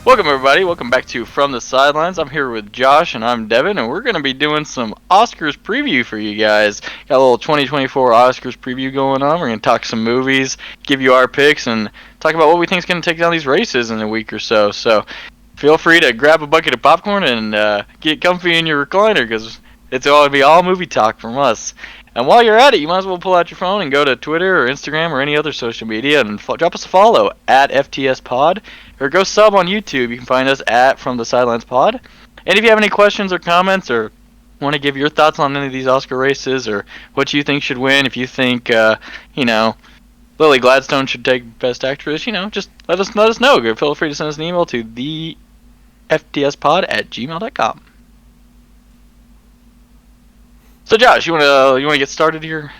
Welcome, everybody. Welcome back to From the Sidelines. I'm here with Josh, and I'm Devin, and we're going to be doing some Oscars preview for you guys. Got a little 2024 Oscars preview going on. We're going to talk some movies, give you our picks, and talk about what we think is going to take down these races in a week or so. So feel free to grab a bucket of popcorn and get comfy in your recliner, because it's going to be all movie talk from us. And while you're at it, you might as well pull out your phone and go to Twitter or Instagram or any other social media and drop us a follow at FTS Pod, or go sub on YouTube. You can find us at From the Sidelines Pod. And if you have any questions or comments, or want to give your thoughts on any of these Oscar races, or what you think should win, if you think Lily Gladstone should take Best Actress, just let us know. Feel free to send us an email to theftspod@gmail.com. So Josh, you wanna get started here?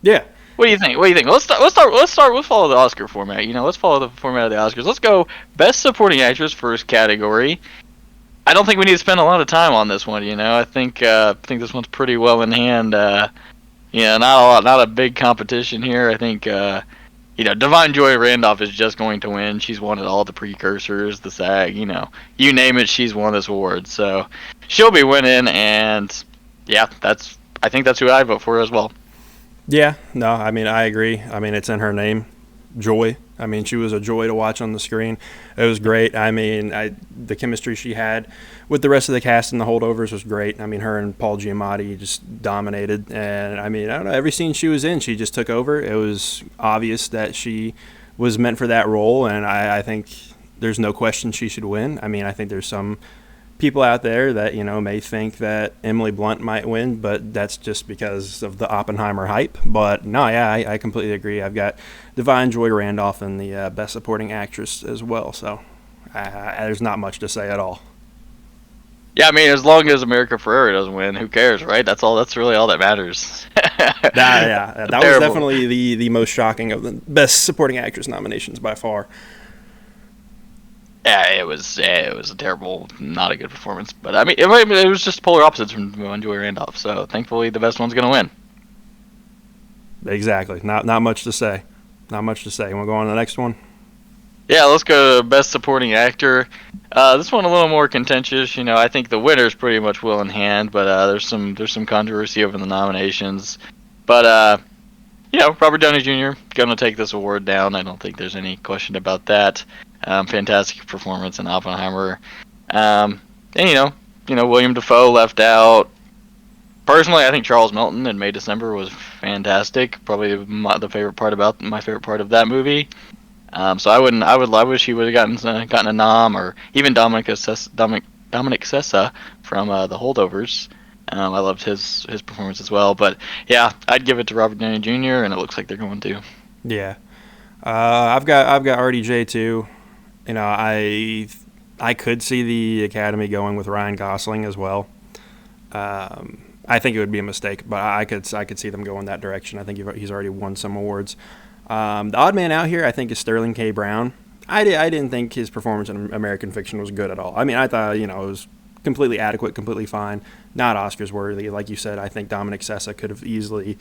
Yeah. What do you think? Let's follow the Oscar format. Let's follow the format of the Oscars. Let's go Best Supporting Actress first category. I don't think we need to spend a lot of time on this one. I think this one's pretty well in hand. Not a big competition here. I think Divine Joy Randolph is just going to win. She's won at all the precursors, the SAG. You name it, she's won this award. So she'll be winning, and yeah, I think that's who I vote for as well. Yeah, no, I mean, I agree. I mean, it's in her name, Joy. I mean, she was a joy to watch on the screen. It was great. I mean, the chemistry she had with the rest of the cast and the holdovers was great. I mean, her and Paul Giamatti just dominated. And, I mean, I don't know, every scene she was in, she just took over. It was obvious that she was meant for that role, and I think there's no question she should win. I mean, I think there's some people out there that may think that Emily Blunt might win, but that's just because of the Oppenheimer hype. But no, yeah, I completely agree. I've got Divine Joy Randolph in the Best Supporting Actress as well, so there's not much to say at all. Yeah, I mean, as long as America Ferrera doesn't win, who cares, right? That's really all that matters. That was definitely the most shocking of the Best Supporting Actress nominations by far. Yeah, it was a terrible, not a good performance. But I mean, it was just polar opposites from Joy Randolph. So thankfully, the best one's gonna win. Exactly. Not much to say. Not much to say. Want to go on to the next one? Yeah, let's go to Best Supporting Actor. This one a little more contentious. I think the winner's pretty much well in hand, but there's some controversy over the nominations. But Robert Downey Jr. gonna take this award down. I don't think there's any question about that. Fantastic performance in Oppenheimer. And William Dafoe left out. Personally, I think Charles Melton in May December was fantastic. Probably my favorite part of that movie. So I wish he would have gotten a nom, or even Dominic Sessa from The Holdovers. I loved his performance as well. But yeah, I'd give it to Robert Downey Jr. and it looks like they're going to. Yeah, I've got RDJ too. I could see the Academy going with Ryan Gosling as well. I think it would be a mistake, but I could see them going that direction. I think he's already won some awards. The odd man out here, I think, is Sterling K. Brown. I didn't think his performance in American Fiction was good at all. I mean, I thought it was completely adequate, completely fine, not Oscars worthy. Like you said, I think Dominic Sessa could have easily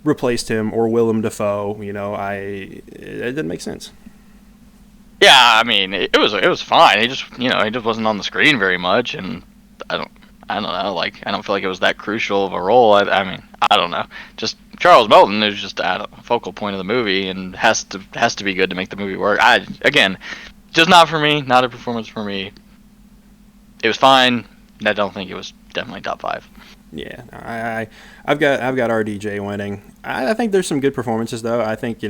replaced him, or Willem Dafoe. It didn't make sense. Yeah, I mean, it was fine. He just wasn't on the screen very much, and I don't know. Like, I don't feel like it was that crucial of a role. I mean, I don't know. Just Charles Melton is just a focal point of the movie, and has to be good to make the movie work. Again, just not for me. Not a performance for me. It was fine. I don't think it was definitely top 5. Yeah, I've got RDJ winning. I think there's some good performances though. I think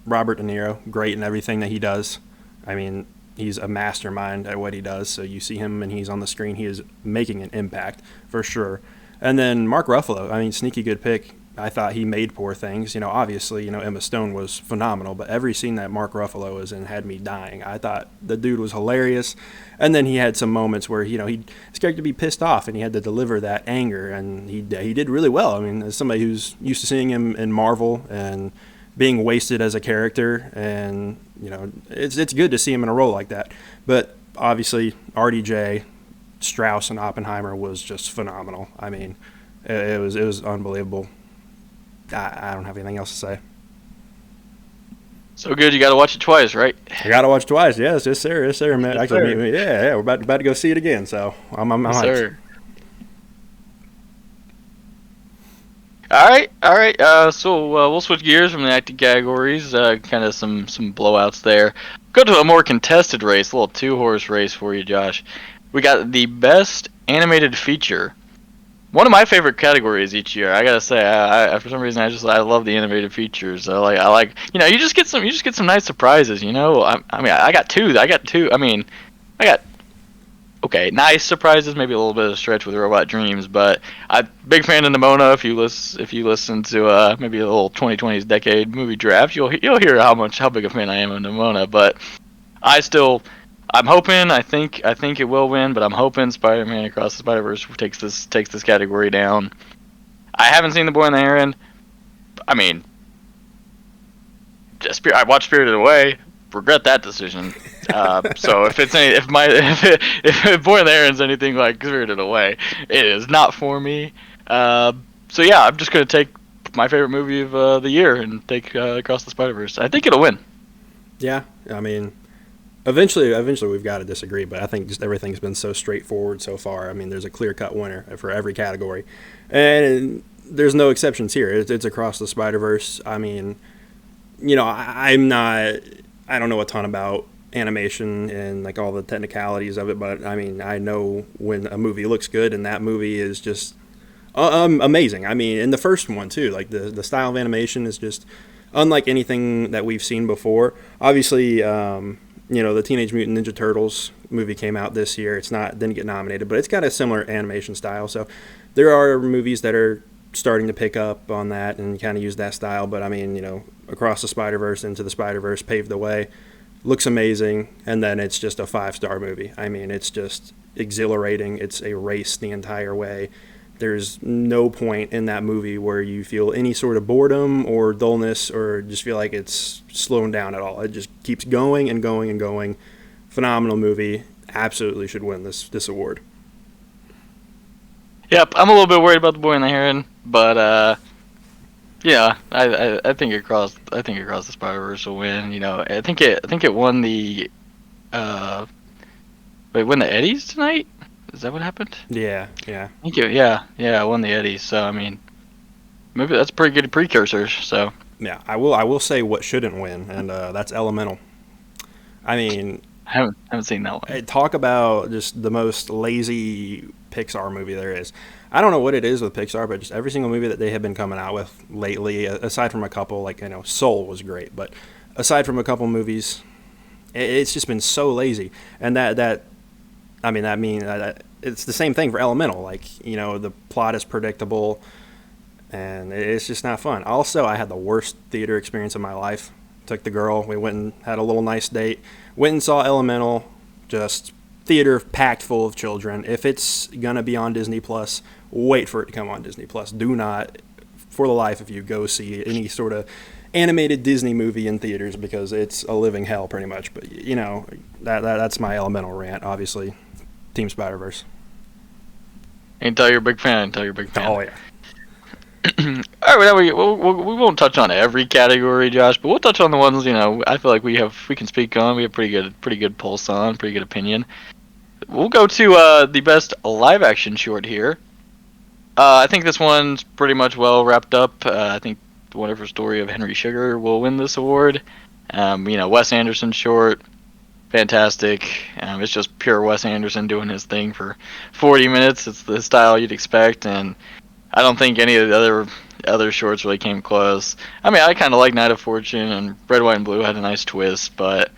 Robert De Niro, great in everything that he does. I mean, he's a mastermind at what he does. So you see him and he's on the screen, he is making an impact for sure. And then Mark Ruffalo, I mean, sneaky good pick. I thought he made Poor Things. Obviously, Emma Stone was phenomenal, but every scene that Mark Ruffalo was in had me dying. I thought the dude was hilarious. And then he had some moments where, he's scared to be pissed off, and he had to deliver that anger, and he did really well. I mean, as somebody who's used to seeing him in Marvel and being wasted as a character, and it's good to see him in a role like that. But obviously, RDJ, Strauss, and Oppenheimer was just phenomenal. I mean, it was unbelievable. I don't have anything else to say. So good, you got to watch it twice, right? I gotta watch twice. Yes, sir, yes, sir, man. Yes, Actually, sir. yeah, we're about to go see it again. So I'm Yes, hyped. sir. All right. So we'll switch gears from the acting categories. Kind of some blowouts there. Go to a more contested race, a little two-horse race for you, Josh. We got the best animated feature. One of my favorite categories each year. I gotta say, for some reason I love the animated features. I like you just get some nice surprises. I mean I got two. I mean I got okay, nice surprises, maybe a little bit of a stretch with Robot Dreams, but I'm big fan of Nimona. If you listen to maybe a little 2020s decade movie draft, you'll hear how big a fan I am of Nimona. But I still I'm hoping I think it will win, but I'm hoping Spider-Man Across the Spider-Verse takes this category down. I haven't seen The Boy and the Heron. I mean, I watched Spirited Away. Regret that decision. So if Boy and the Heron's anything like Spirited Away, it is not for me. So yeah, I'm just gonna take my favorite movie of the year and take Across the Spider Verse. I think it'll win. Yeah, I mean, eventually we've got to disagree, but I think just everything's been so straightforward so far. I mean, there's a clear-cut winner for every category, and there's no exceptions here. It's Across the Spider-Verse. I mean, I don't know a ton about animation and like all the technicalities of it, but I mean, I know when a movie looks good, and that movie is just amazing. I mean, in the first one too, like the style of animation is just unlike anything that we've seen before. Obviously, the Teenage Mutant Ninja Turtles movie came out this year. Didn't get nominated, but it's got a similar animation style. So there are movies that are starting to pick up on that and kind of use that style. But I mean, Across the Spider-Verse, Into the Spider-Verse paved the way. Looks amazing, and then it's just a 5-star movie. I mean, it's just exhilarating. It's a race the entire way. There's no point in that movie where you feel any sort of boredom or dullness or just feel like it's slowing down at all. It just keeps going and going and going. Phenomenal movie. Absolutely should win this award. Yep, I'm a little bit worried about The Boy and the Heron, but yeah, I think Across the Spider Verse will win. I think it won the won the Eddies tonight. Is that what happened? Yeah. Thank you. Yeah, I won the Eddies. So I mean, maybe that's a pretty good precursor. So Yeah, I will say what shouldn't win, and that's Elemental. I mean, I haven't seen that one. talk about just the most lazy Pixar movie there is. I don't know what it is with Pixar, but just every single movie that they have been coming out with lately, aside from a couple, like Soul was great, but aside from a couple movies, it's just been so lazy, and that it's the same thing for Elemental. Like, the plot is predictable, and it's just not fun. Also, I had the worst theater experience of my life. Took the girl. We went and had a little nice date. Went and saw Elemental. Just theater packed full of children. If it's gonna be on Disney Plus, wait for it to come on Disney Plus. Do not, for the life of you, go see any sort of animated Disney movie in theaters because it's a living hell pretty much. But that's my Elemental rant. Obviously, Team Spider-Verse. And tell you're a big fan. Oh yeah. All right, we won't touch on every category, Josh, but we'll touch on the ones I feel like we can speak on. We have pretty good pulse on, pretty good opinion. We'll go to the best live action short here. I think this one's pretty much well wrapped up. I think The Wonderful Story of Henry Sugar will win this award. Wes Anderson short, fantastic. It's just pure Wes Anderson doing his thing for 40 minutes. It's the style you'd expect, and I don't think any of the other shorts really came close. I mean, I kind of like Night of Fortune, and Red, White, and Blue had a nice twist, but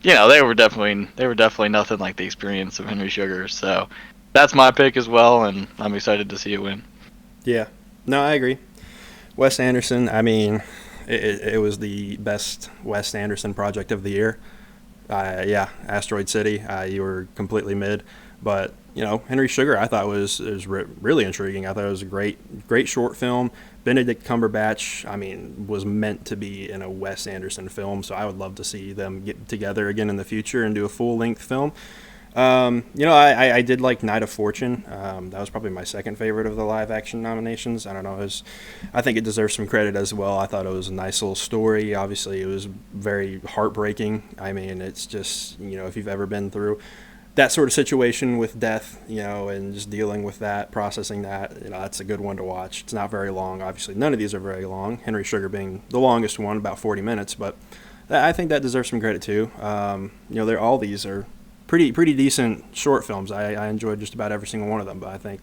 they were definitely nothing like the experience of Henry Sugar. So that's my pick as well, and I'm excited to see it win. Yeah, no, I agree. Wes Anderson. I mean, it was the best Wes Anderson project of the year. Yeah, Asteroid City. You were completely mid, but Henry Sugar I thought was really intriguing. I thought it was a great short film. Benedict Cumberbatch, I mean, was meant to be in a Wes Anderson film, so I would love to see them get together again in the future and do a full-length film. I did like Night of Fortune. That was probably my second favorite of the live action nominations. I don't know. I think it deserves some credit as well. I thought it was a nice little story. Obviously, it was very heartbreaking. I mean, it's just, if you've ever been through that sort of situation with death, and just dealing with that, processing that, that's a good one to watch. It's not very long. Obviously, none of these are very long. Henry Sugar being the longest one, about 40 minutes, but I think that deserves some credit too. All these are pretty decent short films. I enjoyed just about every single one of them, but I think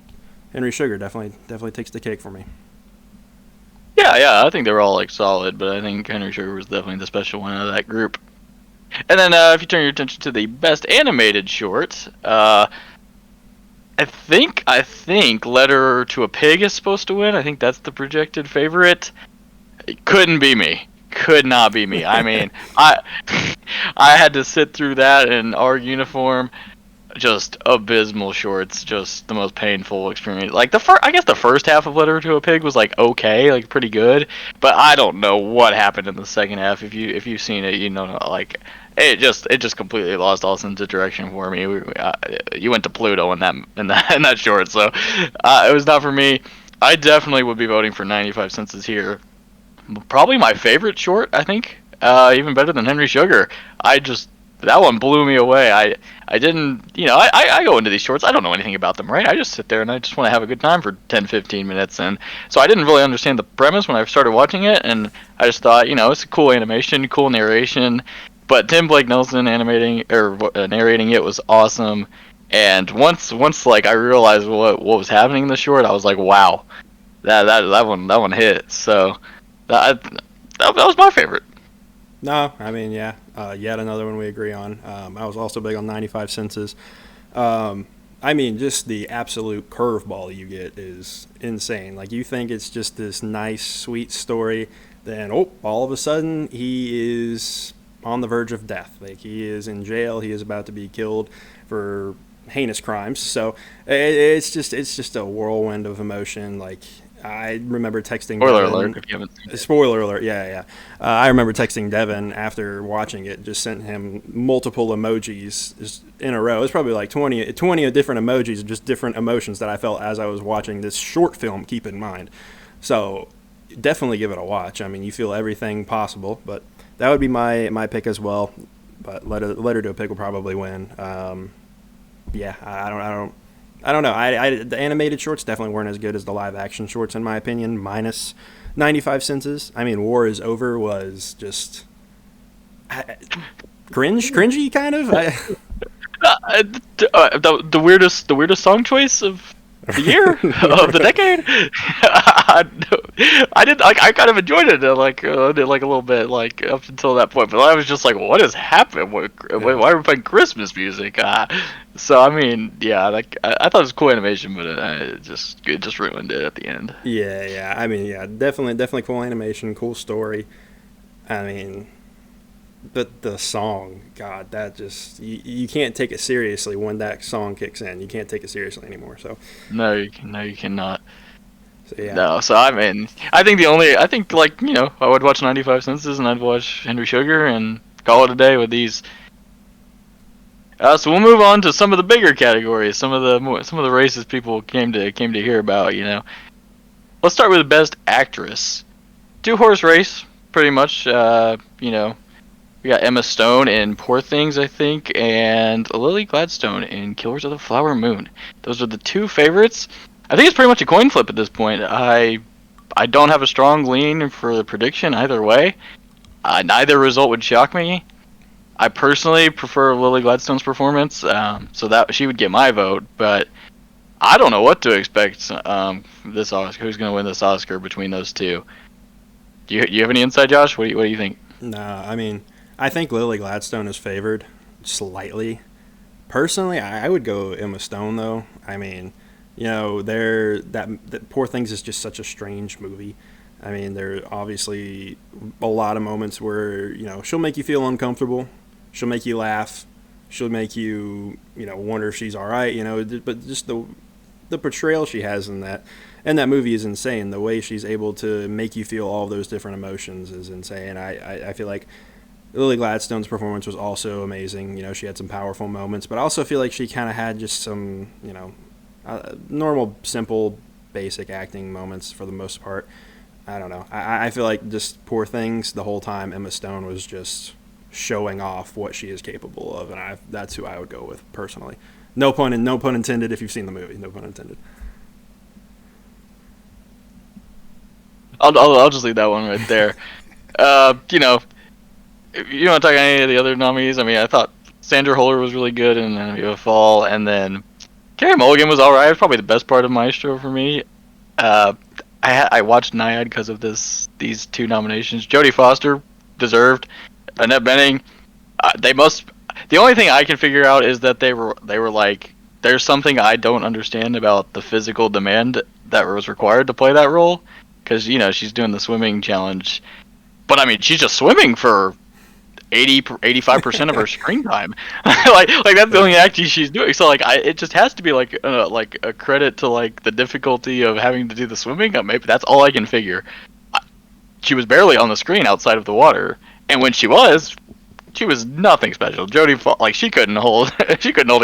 Henry Sugar definitely takes the cake for me. Yeah, I think they're all like solid, but I think Henry Sugar was definitely the special one out of that group. And then if you turn your attention to the best animated short, I think Letter to a Pig is supposed to win. I think that's the projected favorite. It couldn't be me. Could not be me. I mean, I I had to sit through that in our uniform. Just abysmal shorts. Just the most painful experience. Like I guess the first half of Letter to a Pig was like okay, like pretty good. But I don't know what happened in the second half. If you've seen it, like it just completely lost all sense of direction for me. You went to Pluto in that short, so it was not for me. I definitely would be voting for 95 Cents is Here. Probably my favorite short, I think. Even better than Henry Sugar. That one blew me away. I didn't, I go into these shorts. I don't know anything about them, right? I just sit there and I just want to have a good time for 10, 15 minutes. And so I didn't really understand the premise when I started watching it. And I just thought, it's a cool animation, cool narration. But Tim Blake Nelson narrating it was awesome. And once like I realized what was happening in the short, I was like, wow, that one hit. So that was my favorite. No, I mean, yeah, yet another one we agree on. I was also big on 95 Senses. I mean, just the absolute curveball you get is insane. Like, you think it's just this nice, sweet story, then, all of a sudden, he is on the verge of death. Like, he is in jail, he is about to be killed for heinous crimes. So, it's just a whirlwind of emotion. Like, I remember texting Spoiler Devin. alert if you haven't seen it. Spoiler alert, yeah. I remember texting Devin after watching it, just sent him multiple emojis just in a row. It was probably like 20 different emojis, just different emotions that I felt as I was watching this short film, keep in mind. So definitely give it a watch. I mean, you feel everything possible, but that would be my pick as well. But Letter to a Pig will probably win. Yeah, I don't know. The animated shorts definitely weren't as good as the live action shorts, in my opinion, minus 95 Senses. I mean, War is Over was just cringy kind of. The weirdest song choice of the year of the decade. I did like I kind of enjoyed it did like a little bit like up until that point, but I was just like, what is happening? Why are we playing Christmas music? So I mean, yeah, like I thought it was cool animation, but it just ruined it at the end. Yeah. I mean, yeah, definitely cool animation, cool story. I mean, but the song, God, that just you can't take it seriously when that song kicks in. You can't take it seriously anymore. So No, you cannot. yeah. No, so I mean, I think like I would watch 95 Senses and I'd watch Henry Sugar and call it a day with these. So we'll move on to some of the bigger categories, some of the races people came to hear about. Let's start with Best Actress. Two-horse race, pretty much. We got Emma Stone in Poor Things, I think, and Lily Gladstone in Killers of the Flower Moon. Those are the two favorites. I think it's pretty much a coin flip at this point. I don't have a strong lean for the prediction either way. Neither result would shock me. I personally prefer Lily Gladstone's performance, so that she would get my vote. But I don't know what to expect. This Oscar, who's going to win this Oscar between those two? Do you have any insight, Josh? What do you think? No, I mean, I think Lily Gladstone is favored slightly. Personally, I would go Emma Stone though. I mean, that Poor Things is just such a strange movie. I mean, there are obviously a lot of moments where she'll make you feel uncomfortable, she'll make you laugh, she'll make you wonder if she's all right. But just the portrayal she has in that movie is insane. The way she's able to make you feel all those different emotions is insane. I feel like Lily Gladstone's performance was also amazing. You know, she had some powerful moments, but I also feel like she kind of had just some, normal, simple, basic acting moments for the most part. I don't know. I feel like just Poor Things the whole time. Emma Stone was just showing off what she is capable of, and that's who I would go with personally. No pun intended. If you've seen the movie, no pun intended. I'll just leave that one right there. If you want to talk about any of the other nominees? I mean, I thought Sandra Huller was really good in Enemy of a Fall, and then Carey Mulligan was alright. It was probably the best part of Maestro for me. Uh, I watched Naiad because of these two nominations. Jodie Foster deserved. Annette Bening. They must. The only thing I can figure out is that they were like, there's something I don't understand about the physical demand that was required to play that role, because she's doing the swimming challenge, but I mean she's just swimming for 85% of her screen time. like that's the only acting she's doing. So like it just has to be like a credit to like the difficulty of having to do the swimming. Maybe that's all I can figure. She was barely on the screen outside of the water, and when she was nothing special. She couldn't hold a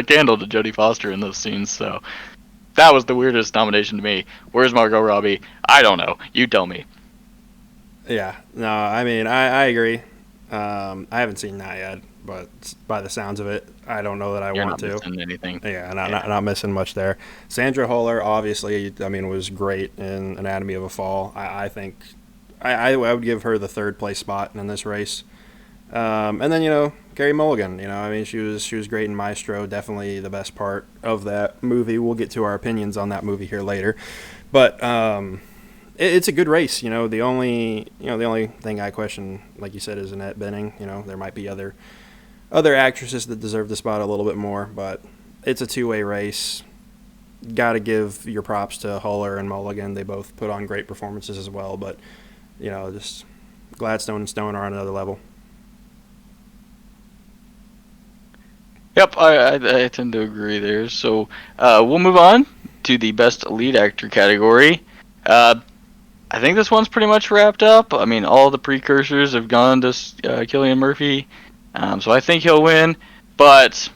candle to Jodie Foster in those scenes. So that was the weirdest nomination to me. Where's Margot Robbie? I don't know. You tell me. Yeah, no, I mean, I agree. I haven't seen that yet, but by the sounds of it, I don't know that You're want not to. missing anything. Yeah, not missing much there. Sandra Huller, obviously, I mean, was great in Anatomy of a Fall. I think I would give her the third place spot in this race. And then Carey Mulligan. I mean, she was great in Maestro. Definitely the best part of that movie. We'll get to our opinions on that movie here later, but it's a good race. The only thing I question, like you said, is Annette Bening. There might be other actresses that deserve the spot a little bit more, but it's a two-way race. Got to give your props to Huller and Mulligan. They both put on great performances as well, but just Gladstone and Stone are on another level. Yep, I tend to agree there. So we'll move on to the best lead actor category. I think this one's pretty much wrapped up. I mean, all the precursors have gone to Cillian Murphy, so I think he'll win. But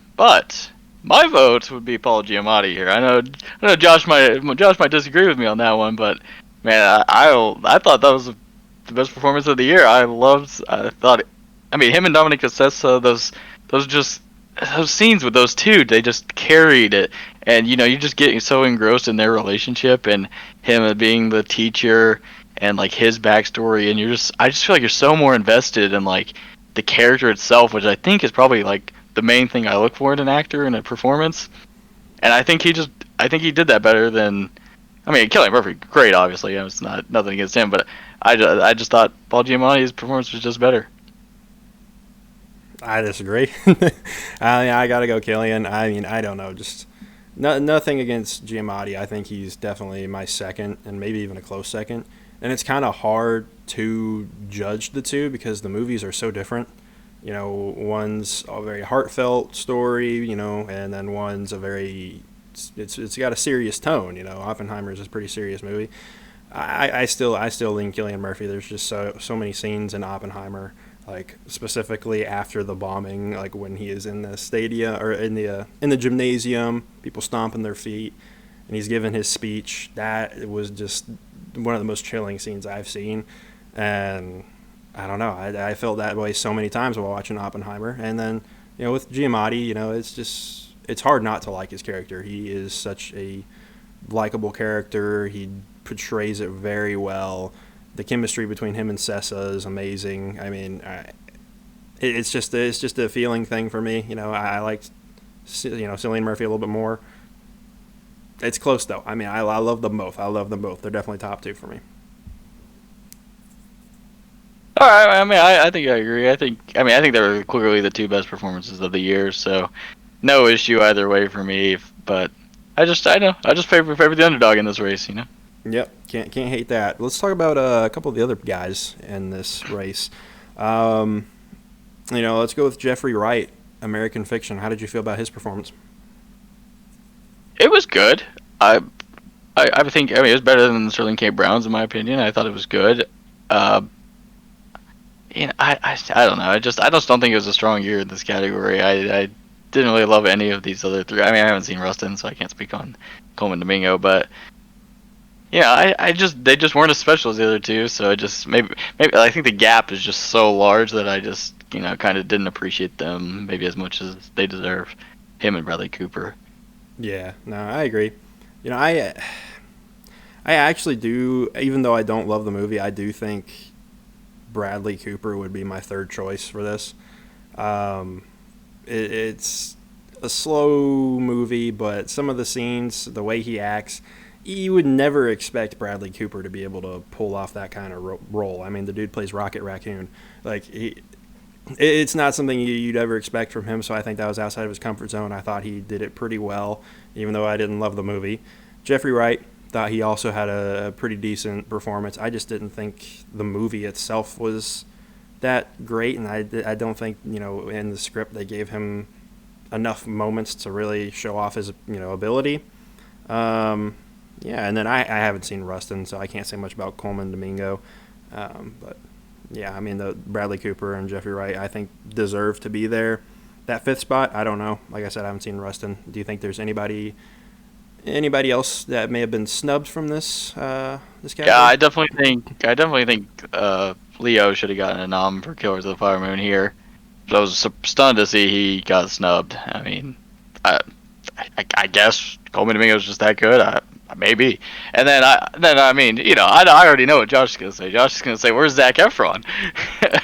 my vote would be Paul Giamatti here. I know Josh might disagree with me on that one, but man, I thought that was the best performance of the year. I mean, him and Dominic Cassessa, those scenes with those two, they just carried it. And you just get so engrossed in their relationship and him being the teacher and like his backstory, and I just feel like you're so more invested in like the character itself, which I think is probably like the main thing I look for in an actor in a performance. And I think he did that better than, I mean, Cillian Murphy, great, obviously. It's nothing against him, but I just thought Paul Giamatti's performance was just better. I disagree. I got to go Cillian. I mean, I don't know. Just nothing against Giamatti. I think he's definitely my second, and maybe even a close second. And it's kind of hard to judge the two because the movies are so different. One's a very heartfelt story, and then one's a very it's got a serious tone. Oppenheimer's a pretty serious movie. I still lean Cillian Murphy. There's just so many scenes in Oppenheimer, like specifically after the bombing, like when he is in the stadium or in the gymnasium, people stomping their feet, and he's giving his speech. That was just one of the most chilling scenes I've seen, and I don't know. I felt that way so many times while watching Oppenheimer. And then with Giamatti, it's hard not to like his character. He is such a likable character. He portrays it very well. The chemistry between him and Sessa is amazing. I mean, it's just a feeling thing for me. I like Cillian Murphy a little bit more. It's close though. I mean, I love them both. They're definitely top two for me. All right. I mean, I think I agree. I think they were clearly the two best performances of the year. So no issue either way for me. But I just favor the underdog in this race. Yep, can't hate that. Let's talk about a couple of the other guys in this race. Let's go with Jeffrey Wright, American Fiction. How did you feel about his performance? It was good. I think it was better than Sterling K. Brown's in my opinion. I thought it was good. I don't know. I just don't think it was a strong year in this category. I didn't really love any of these other three. I mean, I haven't seen Rustin, so I can't speak on Coleman Domingo, but yeah, they just weren't as special as the other two. So I just maybe I think the gap is just so large that I just kind of didn't appreciate them maybe as much as they deserve. Him and Bradley Cooper. Yeah, no, I agree. You know, I actually do, even though I don't love the movie, I do think Bradley Cooper would be my third choice for this. Um, it's a slow movie, but some of the scenes, the way he acts, you would never expect Bradley Cooper to be able to pull off that kind of role. I mean, the dude plays Rocket Raccoon. Like, it's not something you'd ever expect from him, so I think that was outside of his comfort zone. I thought he did it pretty well, even though I didn't love the movie. Jeffrey Wright, thought he also had a pretty decent performance. I just didn't think the movie itself was that great, and I don't think, in the script they gave him enough moments to really show off his, ability. Yeah, and then I haven't seen Rustin, so I can't say much about Coleman Domingo. But yeah, I mean, the Bradley Cooper and Jeffrey Wright, I think, deserve to be there. That fifth spot, I don't know. Like I said, I haven't seen Rustin. Do you think there's anybody else that may have been snubbed from this category? Yeah, I definitely think Leo should have gotten a nom for Killers of the Flower Moon here. So I was stunned to see he got snubbed. I mean, I guess Coleman Domingo was just that good. Maybe. And then I mean, I already know what Josh is gonna say. Josh is gonna say, "Where's Zac Efron?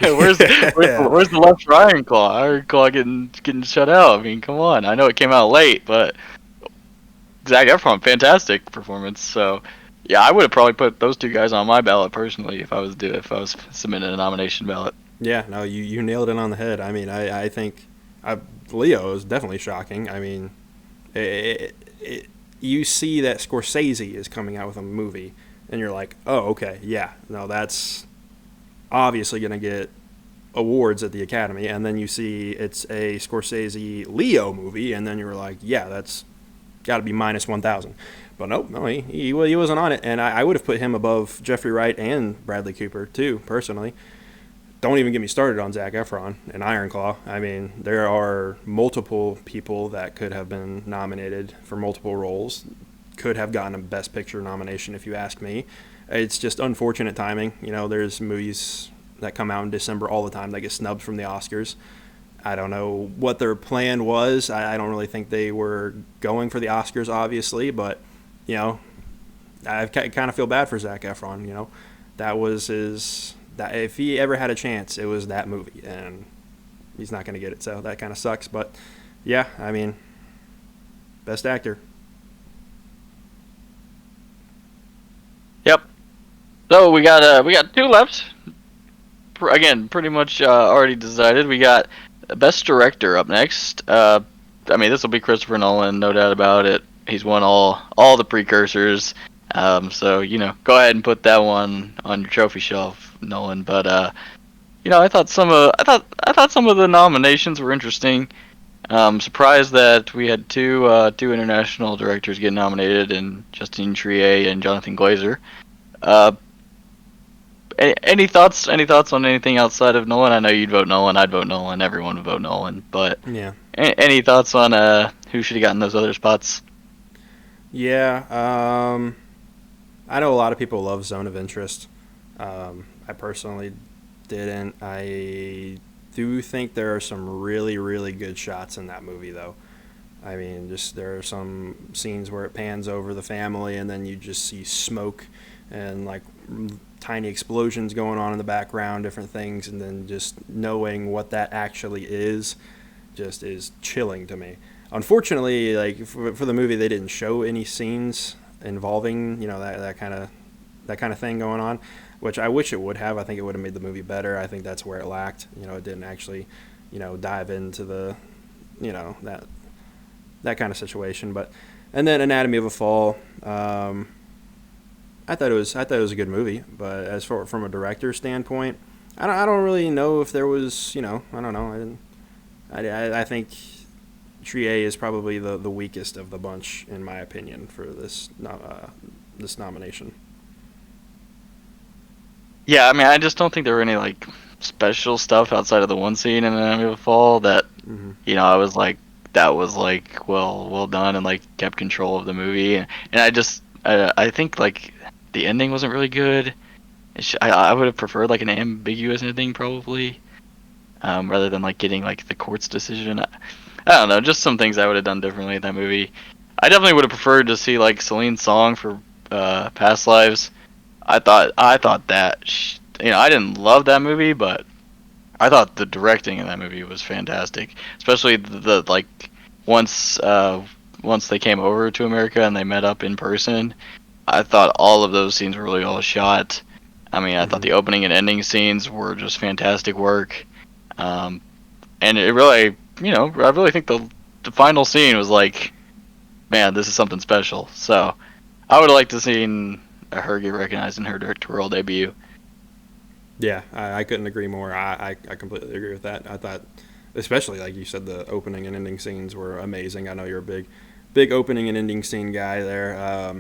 Where's the left for Iron Claw? Iron Claw getting shut out. I mean, come on. I know it came out late, but Zac Efron, fantastic performance. So yeah, I would have probably put those two guys on my ballot personally if I was submitting a nomination ballot. Yeah, no, you nailed it on the head. I mean, I think Leo is definitely shocking. I mean, you see that Scorsese is coming out with a movie, and you're like, oh, okay, yeah, no, that's obviously going to get awards at the Academy. And then you see it's a Scorsese Leo movie, and then you're like, yeah, that's got to be minus 1,000. But nope, no, he wasn't on it, and I would have put him above Jeffrey Wright and Bradley Cooper too, personally. Don't even get me started on Zac Efron and Iron Claw. I mean, there are multiple people that could have been nominated for multiple roles, could have gotten a Best Picture nomination if you ask me. It's just unfortunate timing. There's movies that come out in December all the time that get snubbed from the Oscars. I don't know what their plan was. I don't really think they were going for the Oscars, obviously, but, I kind of feel bad for Zac Efron. That was his... That if he ever had a chance, it was that movie, and he's not going to get it, so that kind of sucks. But yeah, I mean, Best Actor. Yep. So we got two left. Again, pretty much already decided. We got Best Director up next. I mean, this will be Christopher Nolan, no doubt about it. He's won all the precursors. So go ahead and put that one on your trophy shelf, Nolan. But I thought some of the nominations were interesting. Surprised that we had two international directors get nominated, in Justine Triet and Jonathan Glazer. Any thoughts on anything outside of Nolan? I know you'd vote Nolan, I'd vote Nolan, everyone would vote Nolan. But yeah, any thoughts on who should have gotten those other spots? Yeah. I know a lot of people love Zone of Interest. I personally didn't. I do think there are some really, really good shots in that movie, though. I mean, just there are some scenes where it pans over the family, and then you just see smoke and like tiny explosions going on in the background, different things, and then just knowing what that actually is just is chilling to me. Unfortunately, like for the movie, they didn't show any scenes involving that kind of thing going on, which I wish it would have. I think it would have made the movie better. I think that's where it lacked. It didn't actually dive into the that kind of situation. But and then Anatomy of a Fall, I thought it was a good movie, but as for from a director's standpoint, I don't really know if there was I don't know. I think Trier is probably the weakest of the bunch, in my opinion, for this nomination. Yeah, I mean, I just don't think there were any like special stuff outside of the one scene in Enemy of the Fall that Hmm. I was like, that was like well done, and like kept control of the movie. And I think like the ending wasn't really good. I would have preferred like an ambiguous ending probably, rather than like getting like the court's decision. I don't know, just some things I would have done differently in that movie. I definitely would have preferred to see like Celine's song for Past Lives. I thought that I didn't love that movie, but I thought the directing in that movie was fantastic, especially the like once once they came over to America and they met up in person. I thought all of those scenes were really well shot. I mean, I thought Hmm. the opening and ending scenes were just fantastic work. Um, and it really, I really think the final scene was like, man, this is something special. So I would have liked to seen her get recognized in her directorial debut. Yeah, I couldn't agree more. I completely agree with that. I thought, especially like you said, the opening and ending scenes were amazing. I know you're a big opening and ending scene guy there.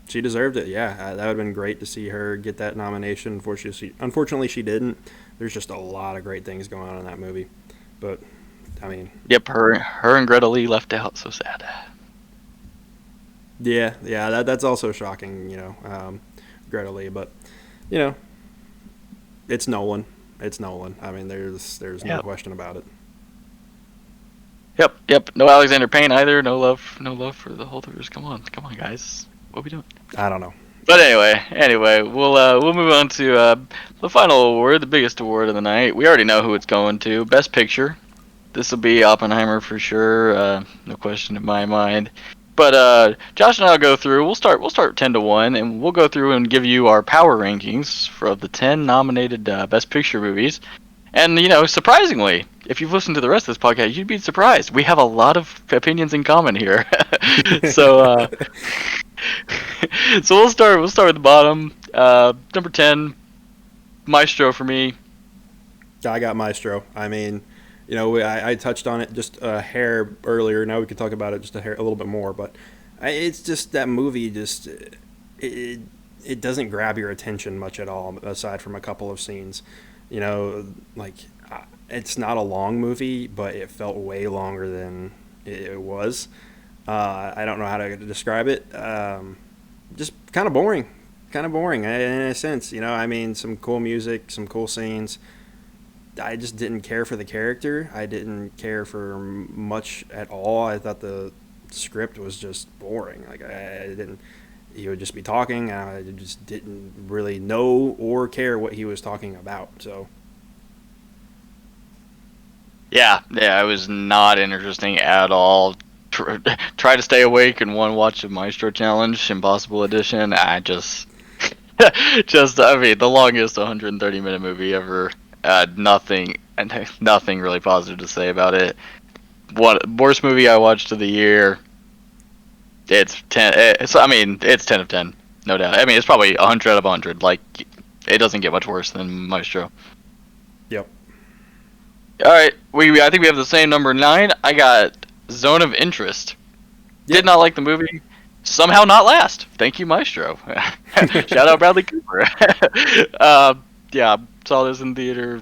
She deserved it. Yeah, that would have been great to see her get that nomination. Unfortunately, she didn't. There's just a lot of great things going on in that movie. But I mean, Yep, her and Greta Lee left out. So sad. yeah, that's also shocking. Greta Lee, but you know, it's Nolan. It's Nolan. I mean, there's no Yep. question about it. Yep. No Alexander Payne either. No love for the Holdovers. Come on, guys. What are we doing? I don't know. But anyway, we'll move on to the final award, the biggest award of the night. We already know who it's going to. Best Picture. This will be Oppenheimer for sure. No question in my mind. But Josh and I'll go through. We'll start 10-1, and we'll go through and give you our power rankings for the 10 nominated Best Picture movies. And surprisingly, if you've listened to the rest of this podcast, you'd be surprised. We have a lot of opinions in common here. so so we'll start at the bottom. Number 10, Maestro for me. I got Maestro. I mean, I touched on it just a hair earlier. Now we could talk about it just a little bit more. But it's just that movie. Just it doesn't grab your attention much at all, aside from a couple of scenes. Like it's not a long movie, but it felt way longer than it was. I don't know how to describe it. Just kind of boring. Kind of boring in a sense. I mean, some cool music, some cool scenes. I just didn't care for the character. I didn't care for much at all. I thought the script was just boring. Like I didn't. He would just be talking. I just didn't really know or care what he was talking about. So Yeah, it was not interesting at all. Try to stay awake in one watch of Maestro Challenge, Impossible Edition. I just, I mean, the longest 130-minute movie ever. Nothing really positive to say about it. What worst movie I watched of the year? It's 10. I mean, it's 10 of 10, no doubt. I mean, it's probably 100 out of 100. Like, it doesn't get much worse than Maestro. yep. All right, I think we have the same number 9. I got Zone of Interest. Did Yep. not like the movie. Somehow not last. Thank you, Maestro. Shout out Bradley Cooper. Yeah, saw this in theater.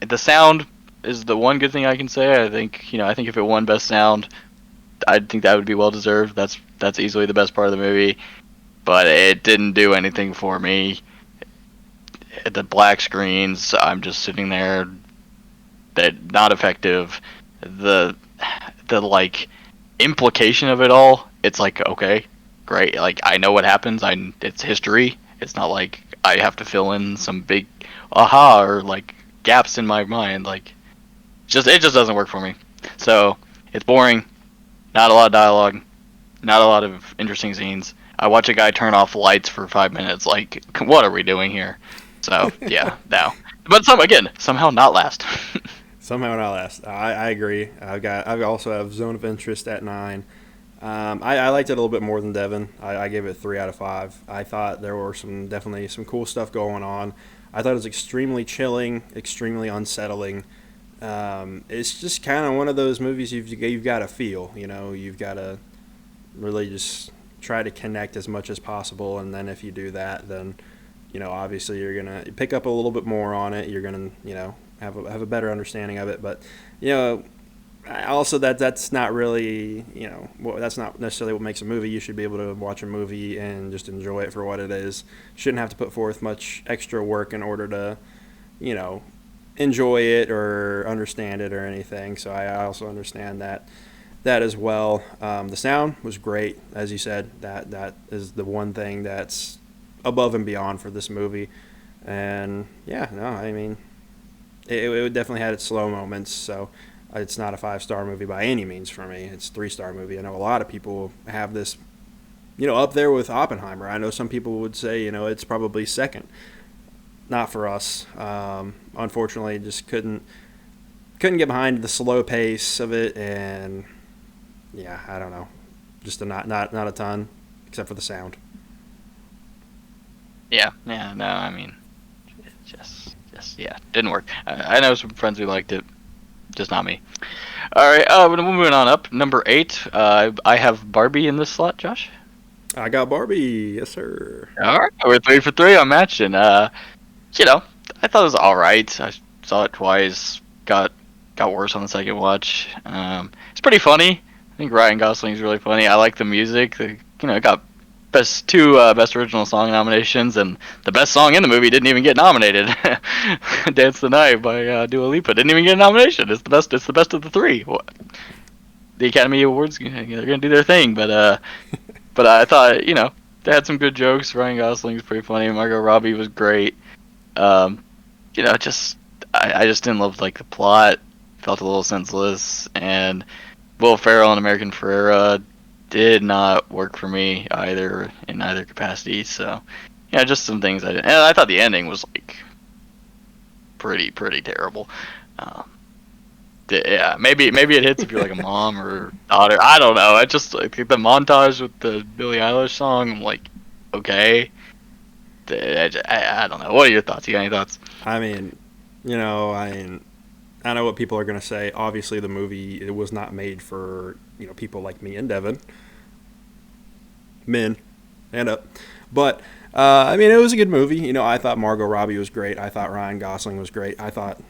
The sound is the one good thing I can say. I think if it won Best Sound, I think that would be well deserved. That's easily the best part of the movie. But it didn't do anything for me. The black screens, I'm just sitting there. That not effective. The like implication of it all, it's like, okay, great, like I know what happens. It's history. It's not like I have to fill in some big aha or like gaps in my mind. Like, it just doesn't work for me. So it's boring. Not a lot of dialogue. Not a lot of interesting scenes. I watch a guy turn off lights for 5 minutes. Like, what are we doing here? So yeah, no. But somehow not last. Somehow not last. I agree. I also have Zone of Interest at 9. I liked it a little bit more than Devin. I gave it 3 out of 5. I thought there were definitely some cool stuff going on. I thought it was extremely chilling, extremely unsettling. It's just kind of one of those movies you've got to feel. You've got to really just try to connect as much as possible, and then if you do that, then obviously you're gonna pick up a little bit more on it. You're gonna, have a better understanding of it. But, also that's not really, that's not necessarily what makes a movie. You should be able to watch a movie and just enjoy it for what it is. Shouldn't have to put forth much extra work in order to, enjoy it or understand it or anything. So I also understand that as well. The sound was great, as you said. That is the one thing that's above and beyond for this movie. And yeah, no, I mean, it definitely had its slow moments. So it's not a 5-star movie by any means for me. It's a 3-star movie. I know a lot of people have this, up there with Oppenheimer. I know some people would say, it's probably second. Not for us. Unfortunately, just couldn't get behind the slow pace of it, and yeah, I don't know, just not a ton, except for the sound. Yeah, no, I mean, just yeah, didn't work. I know some friends who liked it, just not me. All right, we're moving on up. Number 8, I have Barbie in this slot, Josh. I got Barbie, yes sir. All right, we're 3 for 3 on matching. I thought it was all right. I saw it twice. Got worse on the second watch. It's pretty funny. I think Ryan Gosling's really funny. I like the music. It got best original song nominations, and the best song in the movie didn't even get nominated. "Dance the Night" by Dua Lipa didn't even get a nomination. It's the best. It's the best of the 3. The Academy Awards, they're gonna do their thing, but I thought they had some good jokes. Ryan Gosling's pretty funny. Margot Robbie was great. Just I just didn't love the plot. Felt a little senseless, and Will Ferrell and American Ferrera did not work for me either in either capacity. So just some things I didn't. And I thought the ending was pretty terrible. Yeah, maybe it hits if you're like a mom or daughter. I don't know. I just the montage with the Billie Eilish song. I'm like, okay. I don't know. What are your thoughts? You got any thoughts? I mean, I know what people are going to say. Obviously, the movie, it was not made for people like me and Devin, men, and up. But I mean, it was a good movie. I thought Margot Robbie was great. I thought Ryan Gosling was great. I thought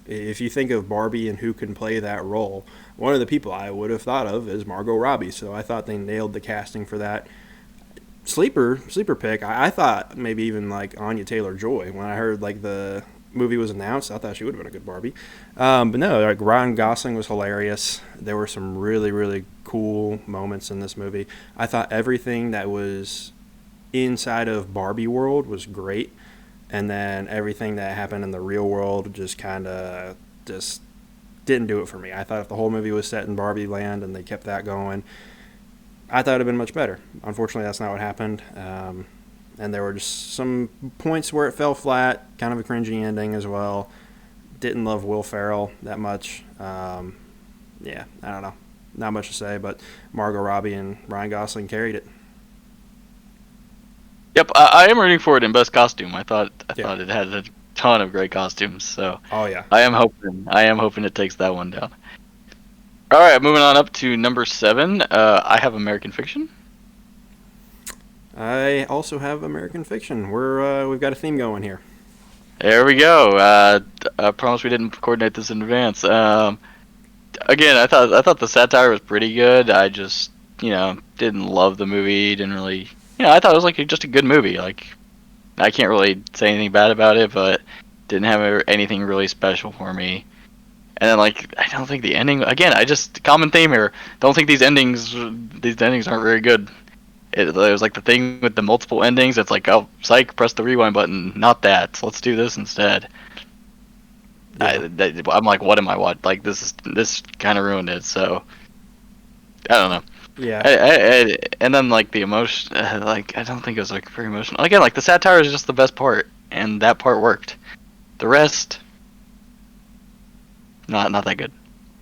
if you think of Barbie and who can play that role, one of the people I would have thought of is Margot Robbie. So I thought they nailed the casting for that. Sleeper pick. I thought maybe even Anya Taylor-Joy. When I heard the movie was announced, I thought she would have been a good Barbie. But no, Ryan Gosling was hilarious. There were some really, really cool moments in this movie. I thought everything that was inside of Barbie world was great, and then everything that happened in the real world just kind of just didn't do it for me. I thought if the whole movie was set in Barbie land and they kept that going, I thought it would have been much better. Unfortunately, that's not what happened. And there were just some points where it fell flat, kind of a cringy ending as well. Didn't love Will Ferrell that much. Yeah, I don't know. Not much to say, but Margot Robbie and Ryan Gosling carried it. Yep, I am rooting for it in best costume. I thought it had a ton of great costumes. So oh yeah, I am hoping it takes that one down. All right, moving on up to number 7. I have American Fiction. I also have American Fiction. We've got a theme going here. There we go. I promise we didn't coordinate this in advance. Again, I thought the satire was pretty good. I just didn't love the movie. Didn't really. I thought it was just a good movie. I can't really say anything bad about it, but didn't have anything really special for me. And then I don't think the ending. Again, common theme here. Don't think these endings aren't very good. It was the thing with the multiple endings. It's oh, psych, press the rewind button. Not that. Let's do this instead. Yeah. I'm what am I watching? This kind of ruined it. So I don't know. Yeah. And then the emotion. I don't think it was very emotional. Again, the satire is just the best part, and that part worked. The rest, not that good.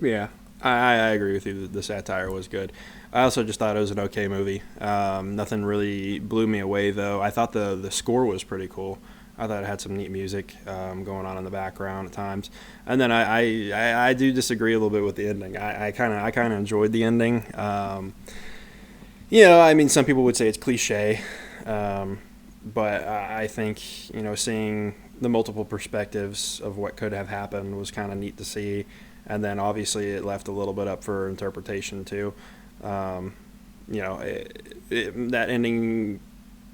Yeah, I agree with you. The satire was good. I also just thought it was an okay movie. Nothing really blew me away, though. I thought the score was pretty cool. I thought it had some neat music going on in the background at times. And then I do disagree a little bit with the ending. I kind of enjoyed the ending. I mean, some people would say it's cliche. but I think seeing the multiple perspectives of what could have happened was kind of neat to see, and then obviously it left a little bit up for interpretation too. Um, that ending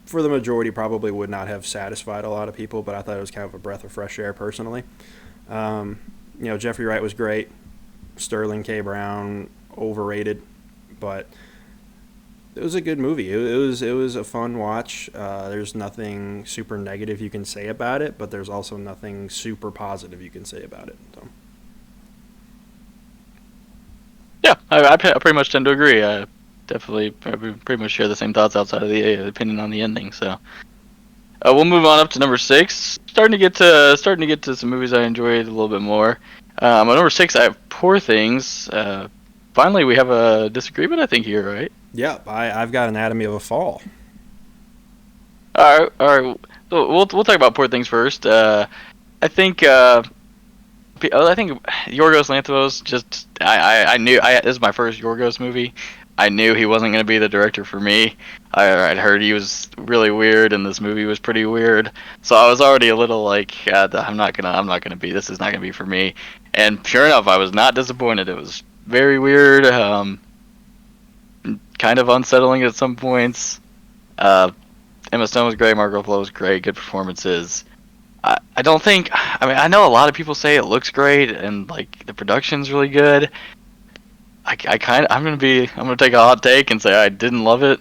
for the majority probably would not have satisfied a lot of people, but I thought it was kind of a breath of fresh air personally. Um, Jeffrey Wright was great. Sterling K. Brown overrated, but it was a good movie. It was a fun watch. There's nothing super negative you can say about it, but there's also nothing super positive you can say about it. So. Yeah, I pretty much tend to agree. I definitely pretty much share the same thoughts outside of the opinion on the ending. So we'll move on up to number 6. Starting to get to some movies I enjoyed a little bit more. At number 6, I have Poor Things. Finally, we have a disagreement, I think, here, right? Yep, I've got Anatomy of a Fall. All right. So we'll talk about Poor Things first. I think I think Yorgos Lanthimos just I knew this is my first Yorgos movie. I knew he wasn't going to be the director for me. I'd heard he was really weird, and this movie was pretty weird. So I was already a little like, I'm not gonna be. This is not gonna be for me. And sure enough, I was not disappointed. It was very weird, kind of unsettling at some points. Uh, Emma Stone was great. Mark Ruffalo was great. Good performances. I don't think. I mean, I know a lot of people say it looks great and like the production's really good. I'm gonna take a hot take and say I didn't love it.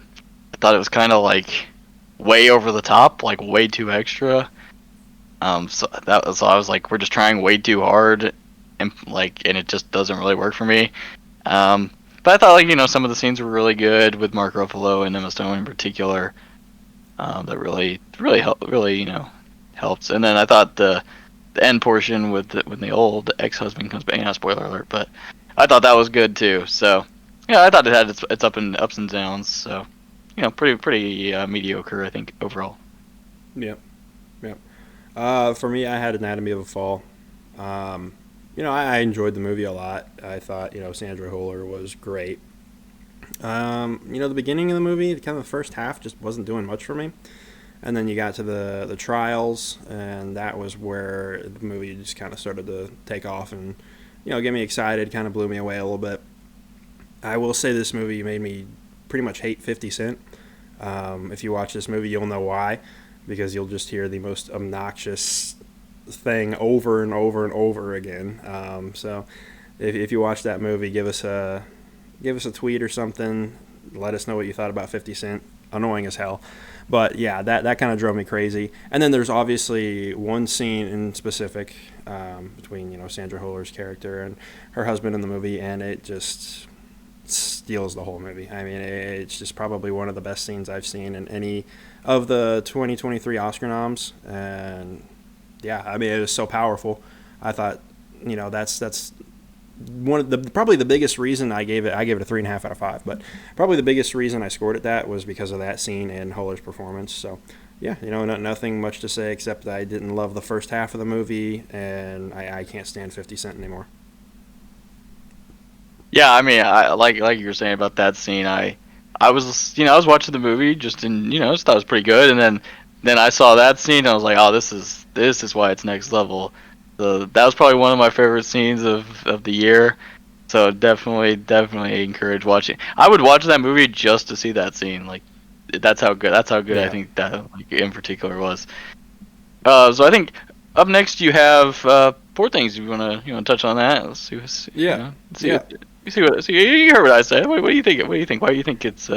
I thought it was kind of like way over the top, like way too extra. So I was like, we're just trying way too hard, and it just doesn't really work for me. But I thought some of the scenes were really good with Mark Ruffalo and Emma Stone in particular. That really helps. And then I thought the end portion when the old ex-husband comes back. Spoiler alert, but I thought that was good too. So yeah, I thought it had its ups and downs. So pretty mediocre, I think, overall. Yep, yep. For me, I had Anatomy of a Fall. I enjoyed the movie a lot. I thought Sandra Hüller was great. The beginning of the movie, kind of the first half, just wasn't doing much for me. And then you got to the trials, and that was where the movie just kind of started to take off and get me excited, kind of blew me away a little bit. I will say this movie made me pretty much hate 50 Cent. If you watch this movie, you'll know why, because you'll just hear the most obnoxious thing over and over and over again. So if you watch that movie, give us a tweet or something. Let us know what you thought about 50 Cent. Annoying as hell. But yeah, that kind of drove me crazy. And then there's obviously one scene in specific between Sandra Hüller's character and her husband in the movie, and it just steals the whole movie. I mean, it's just probably one of the best scenes I've seen in any of the 2023 Oscar noms. And yeah, I mean, it was so powerful. I thought that's one of the probably the biggest reason I gave it a 3.5 out of 5, but probably the biggest reason I scored it that was because of that scene and Huller's performance. So yeah, nothing much to say except that I didn't love the first half of the movie, and I can't stand 50 Cent anymore. Yeah, I mean, I like you were saying about that scene. I was I was watching the movie just just thought it was pretty good, and then I saw that scene and I was like, oh, this is why it's next level. So that was probably one of my favorite scenes of the year. So definitely encourage watching. I would watch that movie just to see that scene. Like that's how good I Yeah. think that in particular was. So I think up next you have Poor Things. You wanna touch on that? Let's see, Yeah. see Yeah. what you heard what I said. What do you think? What do you think? Why do you think it's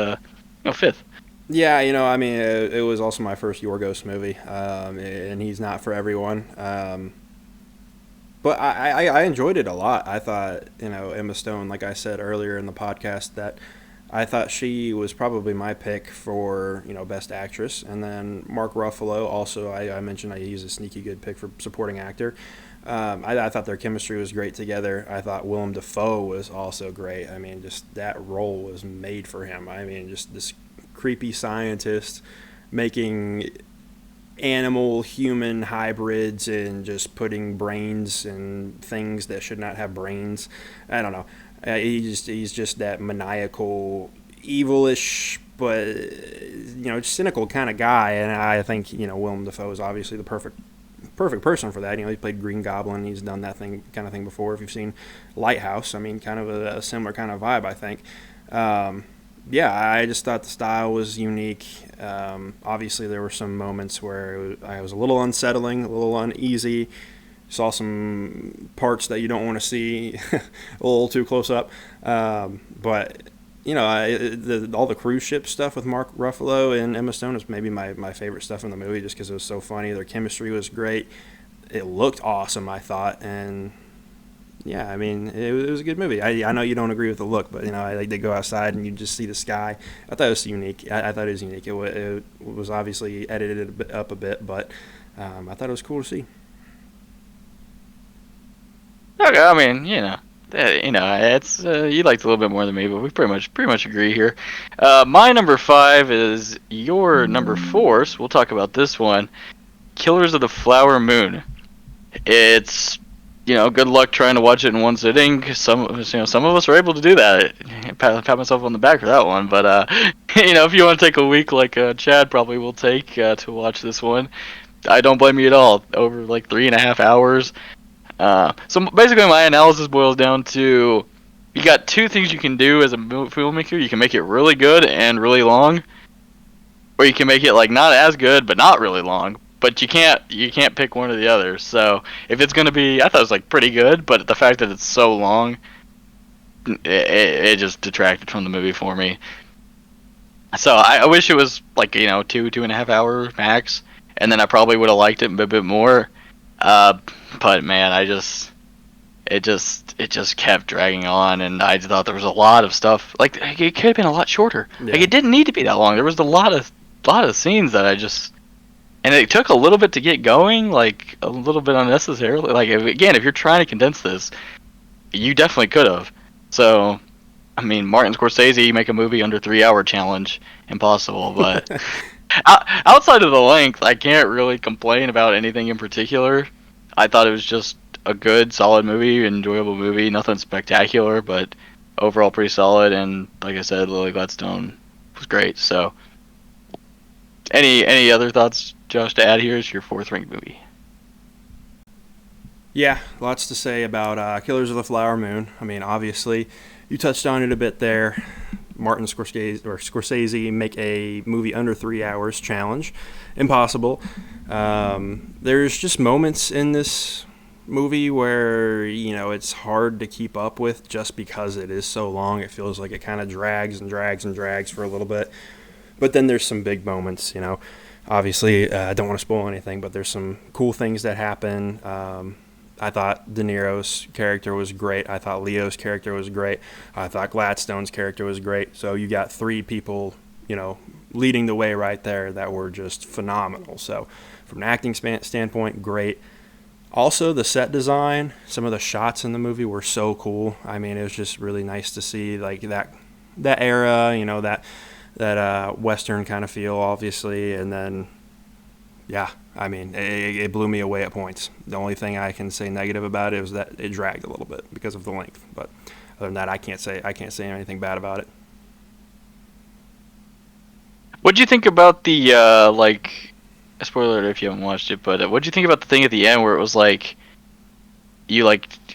fifth? Yeah, I mean, it was also my first Yorgos movie, and he's not for everyone. But I enjoyed it a lot. I thought, Emma Stone, like I said earlier in the podcast, that I thought she was probably my pick for, Best Actress. And then Mark Ruffalo, also, I mentioned he's a sneaky good pick for supporting actor. I thought their chemistry was great together. I thought Willem Dafoe was also great. I mean, just that role was made for him. I mean, just this creepy scientist making animal human hybrids and just putting brains in things that should not have brains. I don't know. He's just that maniacal, evilish but cynical kind of guy, and I think Willem Dafoe is obviously the perfect person for that. He played Green Goblin. He's done that kind of thing before. If you've seen Lighthouse, I mean, kind of a similar kind of vibe, I think. Yeah, I just thought the style was unique. Obviously, there were some moments where I was a little unsettling, a little uneasy. Saw some parts that you don't want to see a little too close up. But all the cruise ship stuff with Mark Ruffalo and Emma Stone is maybe my favorite stuff in the movie, just because it was so funny. Their chemistry was great. It looked awesome, I thought, and yeah, I mean, it was a good movie. I know you don't agree with the look, but they go outside and you just see the sky. I thought it was unique. I thought it was unique. It was obviously edited up a bit, but I thought it was cool to see. Okay, I mean, it's you liked it a little bit more than me, but we pretty much agree here. My number 5 is your number 4, so we'll talk about this one. Killers of the Flower Moon. It's good luck trying to watch it in one sitting. Some of us are able to do that. Pat myself on the back for that one, but if you want to take a week like Chad probably will take to watch this one, I don't blame you at all. Over like 3.5 hours. So basically my analysis boils down to you got two things you can do as a filmmaker. You can make it really good and really long, or you can make it like not as good but not really long. But you can't pick one or the other. So if it's gonna be, I thought it was like pretty good, but the fact that it's so long, it just detracted from the movie for me. So I wish it was like 2.5 hour max, and then I probably would have liked it a bit more. But man, it just kept dragging on, and I thought there was a lot of stuff. Like it could have been a lot shorter. Yeah. Like it didn't need to be that long. There was a lot of scenes that and it took a little bit to get going, like a little bit unnecessarily. Like if you're trying to condense this, you definitely could have. So, I mean, Martin Scorsese make a movie under 3 hour challenge, impossible. But outside of the length, I can't really complain about anything in particular. I thought it was just a good, solid movie, enjoyable movie. Nothing spectacular, but overall pretty solid. And like I said, Lily Gladstone was great. So, any other thoughts, Josh, to add here? Is your 4th ranked movie? Yeah, lots to say about Killers of the Flower Moon. I mean, obviously, you touched on it a bit there. Martin Scorsese make a movie under 3 hours challenge. Impossible. There's just moments in this movie where, it's hard to keep up with just because it is so long. It feels like it kind of drags and drags and drags for a little bit. But then there's some big moments, Obviously, I don't want to spoil anything, but there's some cool things that happen. I thought De Niro's character was great. I thought Leo's character was great. I thought Gladstone's character was great. So you got 3 people, leading the way right there that were just phenomenal. So from an acting standpoint, great. Also, the set design, some of the shots in the movie were so cool. I mean, it was just really nice to see like that era, that Western kind of feel, obviously, and then, yeah, I mean, it blew me away at points. The only thing I can say negative about it was that it dragged a little bit because of the length. But other than that, I can't say anything bad about it. What'd you think about the a spoiler if you haven't watched it, but what'd you think about the thing at the end where it was like you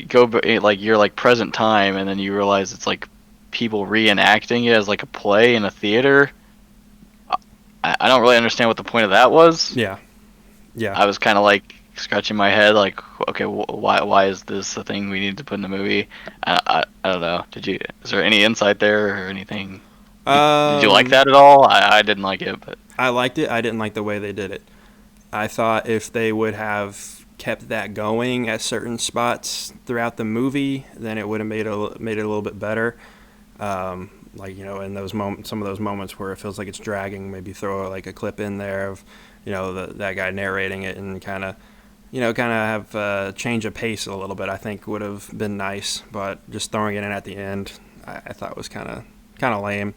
go you're present time, and then you realize it's like people reenacting it as like a play in a theater? I don't really understand what the point of that was. Yeah. I was kind of like scratching my head, like, okay, why is this a thing we need to put in the movie? I don't know. Is there any insight there or anything? Did you like that at all? I didn't like it, but I liked it. I didn't like the way they did it. I thought if they would have kept that going at certain spots throughout the movie, then it would have made it a little bit better. In those moments, some of those moments where it feels like it's dragging, maybe throw like a clip in there of, that guy narrating it, and kind of have change of pace a little bit. I think would have been nice, but just throwing it in at the end, I thought was kind of lame.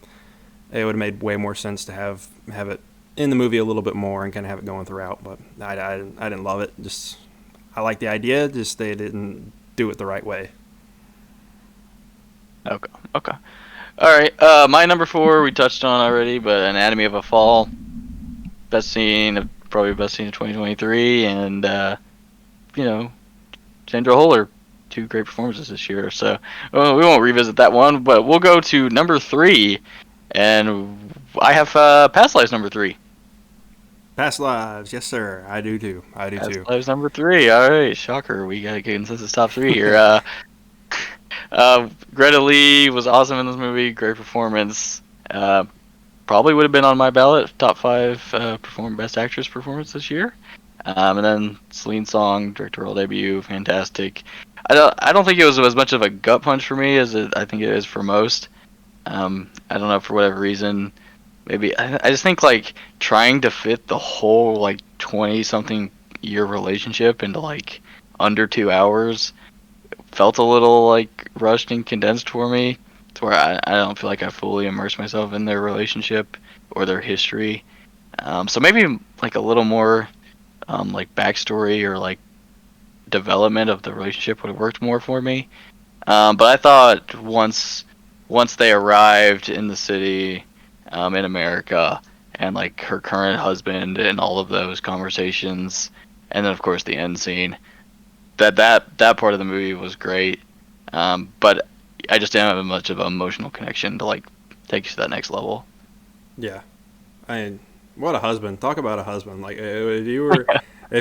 It would have made way more sense to have it in the movie a little bit more and kind of have it going throughout. But I didn't love it. Just I like the idea, just they didn't do it the right way. Okay. All right. My number four we touched on already, but Anatomy of a Fall, probably best scene of 2023, and you know, Sandra Huller, two great performances this year. So we won't revisit that one, but we'll go to number three, and I have Past Lives number three. Past Lives, yes sir. I do too. I do Past too. Lives number three. All right, shocker. We got to get into the top three here. Greta Lee was awesome in this movie. Great performance. Uh, Probably would have been on my ballot, top five best actress performance this year. And then Celine Song, directorial debut, fantastic. I don't think it was as much of a gut punch for me as I think it is for most. I don't know, for whatever reason. Maybe I just think like trying to fit the whole like 20 something year relationship into like under 2 hours felt a little like rushed and condensed for me, to where I don't feel like I fully immersed myself in their relationship or their history. So maybe like a little more like backstory or like development of the relationship would have worked more for me. But I thought once they arrived in the city, in America, and like her current husband and all of those conversations, and then of course the end scene, that part of the movie was great. But I just didn't have much of an emotional connection to like take you to that next level. Yeah. I mean, what a husband. Talk about a husband. Like if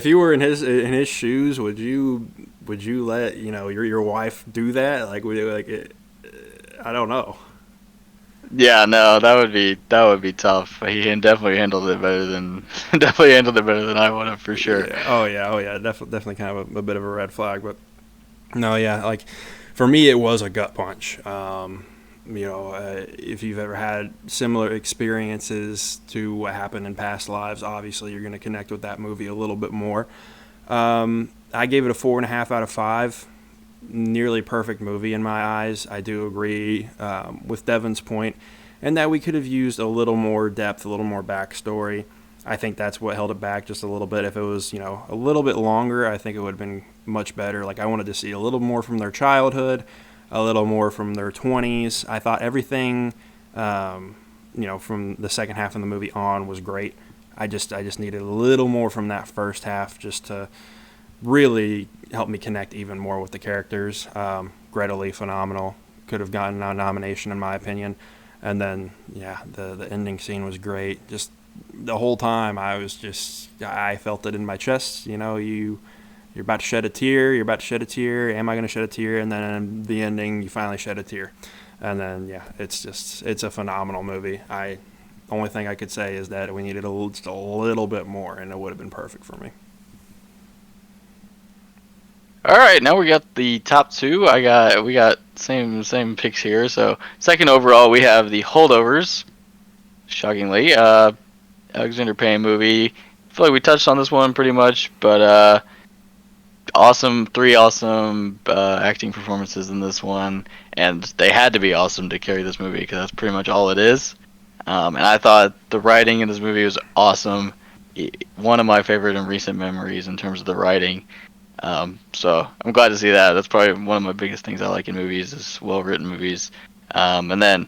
you were in his shoes, would you let your wife do that? Like would you, like it, I don't know. Yeah, no, that would be tough. He definitely handled it better than definitely handled it better than I would have for sure. Yeah. Oh yeah. Oh yeah. Definitely kind of a bit of a red flag. But no, yeah. Like for me, it was a gut punch. If you've ever had similar experiences to what happened in past lives, obviously you're going to connect with that movie a little bit more. I gave it a 4.5 out of 5. Nearly perfect movie in my eyes. I do agree with Devin's point, and that we could have used a little more depth, a little more backstory. I think that's what held it back just a little bit. If it was, a little bit longer, I think it would have been much better. Like I wanted to see a little more from their childhood, a little more from their 20s. I thought everything, from the second half of the movie on was great. I just needed a little more from that first half just to really helped me connect even more with the characters. Greta Lee, phenomenal. Could have gotten a nomination in my opinion. And then, yeah, the ending scene was great. Just the whole time, I felt it in my chest. You're about to shed a tear. You're about to shed a tear. Am I going to shed a tear? And then the ending, you finally shed a tear. And then, yeah, it's a phenomenal movie. Only thing I could say is that we needed just a little bit more, and it would have been perfect for me. All right, now we got the top two. We got same picks here. So second overall, we have the Holdovers. Shockingly, Alexander Payne movie. I feel like we touched on this one pretty much, but three awesome acting performances in this one, and they had to be awesome to carry this movie because that's pretty much all it is. And I thought the writing in this movie was awesome. One of my favorite in recent memories in terms of the writing. So I'm glad to see that. That's probably one of my biggest things I like in movies is well-written movies. And then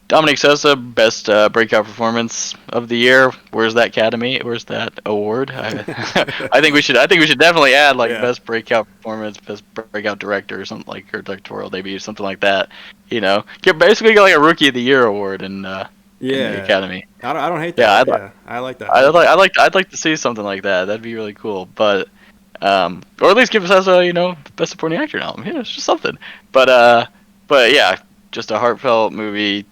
Dominic Sosa, best breakout performance of the year. Where's that Academy? Where's that award? I think we should definitely add like Yeah. best breakout performance, best breakout director, or something like, or directorial debut, something like that. Basically get like a Rookie of the Year award in the Yeah. Academy. I don't hate Yeah, that. I'd, Yeah. I like that. I like that. I'd like to see something like that. That'd be really cool. But or at least give us a best supporting actor album. Yeah, it's just something. But yeah, just a heartfelt movie,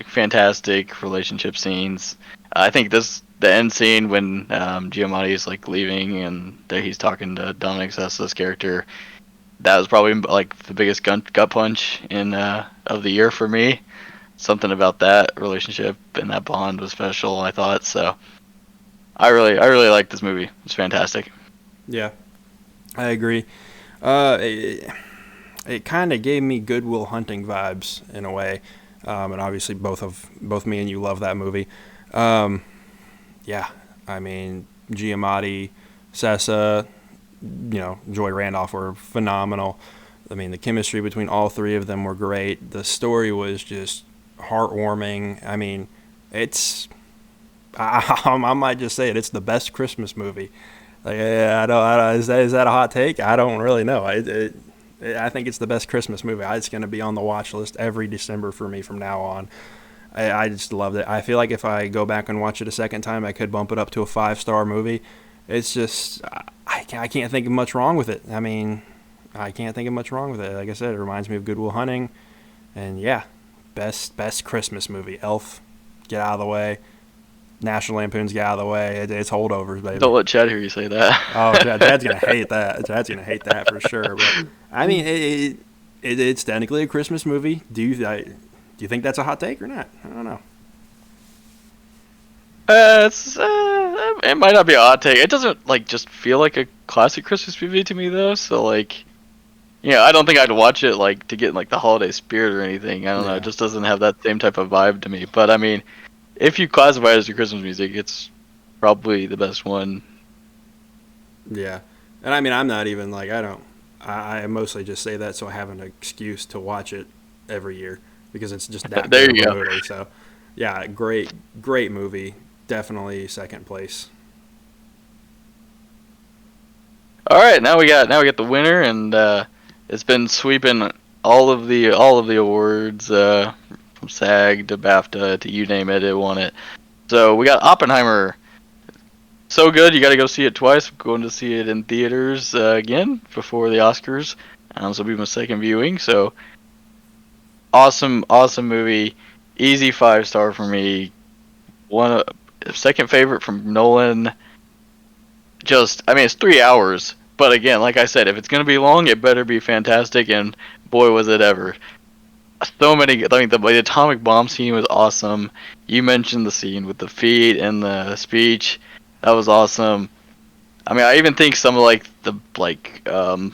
fantastic relationship scenes. I think the end scene when Giamatti is like leaving and that he's talking to Dominic Sessa's character. That was probably like the biggest gut punch in of the year for me. Something about that relationship and that bond was special. I thought so. I really like this movie. It's fantastic. Yeah. I agree. It kind of gave me Good Will Hunting vibes in a way, and obviously both me and you love that movie. Yeah, I mean Giamatti, Sessa, Joy Randolph were phenomenal. I mean the chemistry between all three of them were great. The story was just heartwarming. I mean, it's I might just say it. It's the best Christmas movie. Like, I don't is that a hot take? I don't really know. I think it's the best Christmas movie. It's going to be on the watch list every December for me from now on. I just loved it. I feel like if I go back and watch it a second time, I could bump it up to a 5-star movie. It's just I can't think of much wrong with it. I mean, I can't think of much wrong with it. Like I said, it reminds me of Good Will Hunting, and yeah, best Christmas movie. Elf, get out of the way. National Lampoon's get out of the way. It's holdovers, baby. Don't let Chad hear you say Oh, that. Dad's gonna hate that. Dad's gonna hate that for sure. But I mean, it's technically a Christmas movie. Do you think that's a hot take or not? I don't know. It might not be a hot take. It doesn't like just feel like a classic Christmas movie to me though. So like, yeah, I don't think I'd watch it like to get in like the holiday spirit or anything. I don't know. Yeah, It just doesn't have that same type of vibe to me. But I mean, if you classify it as your Christmas music, it's probably the best one. yeah. And I mean, I'm not even like I don't. I mostly just say that so I have an excuse to watch it every year because it's just that There good you of a go. movie. So, yeah, great movie. Definitely second place. All right, now we got the winner, and it's been sweeping all of the awards from SAG to BAFTA to you name it, it won it. So we got Oppenheimer. So good, you got to go see it twice. I'm going to see it in theaters again before the Oscars. This will be my second viewing. So awesome movie. Easy 5-star for me. One second favorite from Nolan. Just, I mean, it's 3 hours, but again, like I said, if it's gonna be long, it better be fantastic. And boy, was it ever! So many. I mean, the atomic bomb scene was awesome. You mentioned the scene with the feet and the speech. That was awesome. I mean, I even think some of the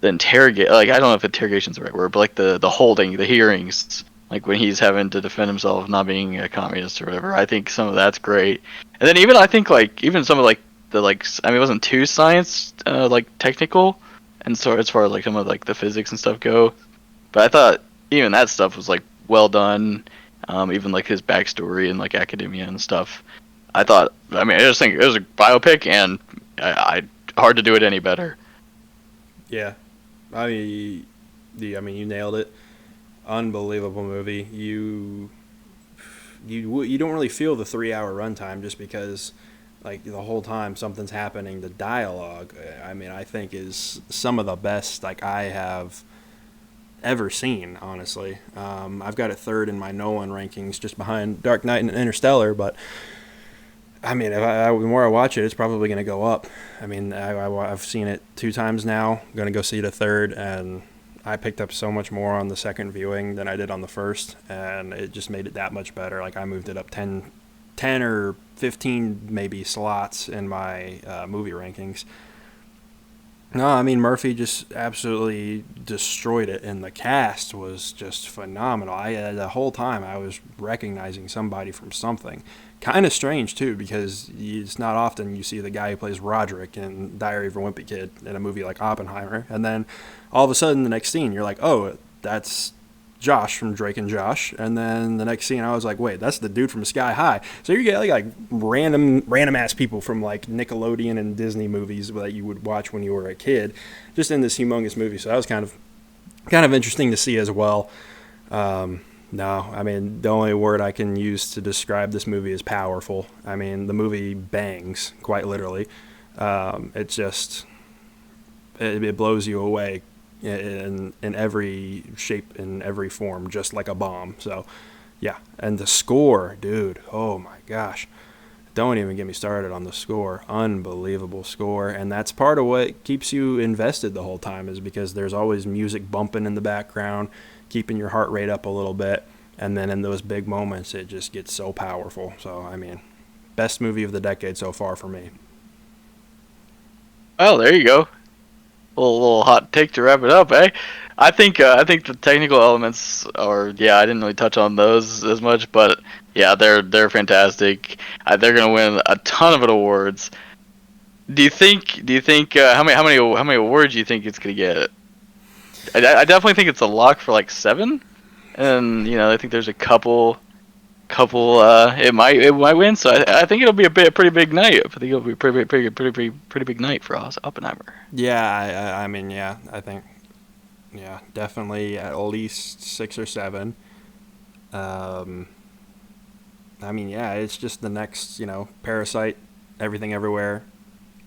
interrogate, like I don't know if interrogation's the right word, but like the holding, the hearings, like when he's having to defend himself not being a communist or whatever. I think some of that's great. And then even I think like even some of like the like I mean it wasn't too science like technical, and so as far as like some of like the physics and stuff go, but I thought even that stuff was like well done. Even like his backstory and like academia and stuff. I mean I just think it was a biopic, and hard to do it any better. Yeah, I mean, you nailed it. Unbelievable movie. You don't really feel the 3 hour runtime just because like the whole time something's happening. The dialogue, I mean, I think is some of the best like I have ever seen. Honestly, I've got it third in my Nolan rankings, just behind Dark Knight and Interstellar. But I mean, the more I watch it, it's probably going to go up. I mean, I've seen it 2 times now. I'm going to go see it a third, and I picked up so much more on the second viewing than I did on the first, and it just made it that much better. Like I moved it up 10 or 15 maybe slots in my movie rankings. No, I mean Murphy just absolutely destroyed it, and the cast was just phenomenal. The whole time I was recognizing somebody from something. Kind of strange too, because it's not often you see the guy who plays Roderick in Diary of a Wimpy Kid in a movie like Oppenheimer, and then all of a sudden the next scene you're like, oh, that's Josh from Drake and Josh, and then the next scene I was like, wait, that's the dude from Sky High. So you get like random ass people from like Nickelodeon and Disney movies that you would watch when you were a kid, just in this humongous movie. So that was kind of interesting to see as well. No, I mean the only word I can use to describe this movie is powerful. I mean the movie bangs quite literally. It just it blows you away in every shape, in every form, just like a bomb. So, yeah. And the score, dude, oh my gosh. Don't even get me started on the score. Unbelievable score. And that's part of what keeps you invested the whole time, is because there's always music bumping in the background, keeping your heart rate up a little bit. And then in those big moments, it just gets so powerful. So, I mean, best movie of the decade so far for me. Well, there you go. Little hot take to wrap it up, eh? I think the technical elements are, yeah, I didn't really touch on those as much, but yeah, they're fantastic. They're gonna win a ton of awards. Do you think how many awards do you think it's gonna get? I definitely think it's a lock for like 7. and I think there's a couple. It might win. So I think it'll be a pretty big night. I think it'll be a pretty big night for us, Oppenheimer. Yeah, I mean, yeah, I think, yeah, definitely at least 6 or 7. Um, I mean, yeah, it's just the next, Parasite, Everything Everywhere.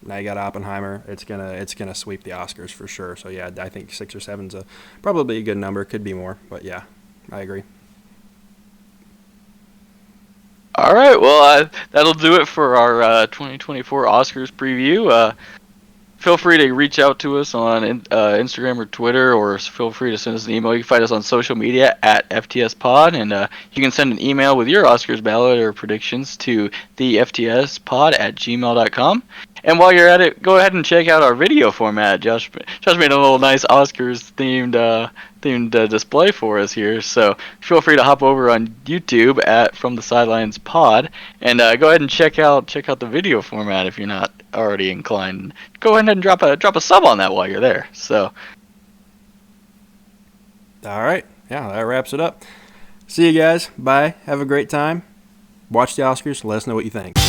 Now you got Oppenheimer. It's gonna sweep the Oscars for sure. So yeah, I think 6 or 7's probably a good number. Could be more, but yeah, I agree. All right, well, that'll do it for our 2024 Oscars preview. Feel free to reach out to us on Instagram or Twitter, or feel free to send us an email. You can find us on social media at FTS Pod, and you can send an email with your Oscars ballot or predictions to the FTSpod@gmail.com. And while you're at it, go ahead and check out our video format. Josh made a little nice Oscars themed display for us here. So feel free to hop over on YouTube at From the Sidelines Pod, and go ahead and check out the video format if you're not already inclined. Go ahead and drop a sub on that while you're there. So All right, yeah, that wraps it up. See you guys. Bye. Have a great time. Watch the Oscars. Let us know what you think.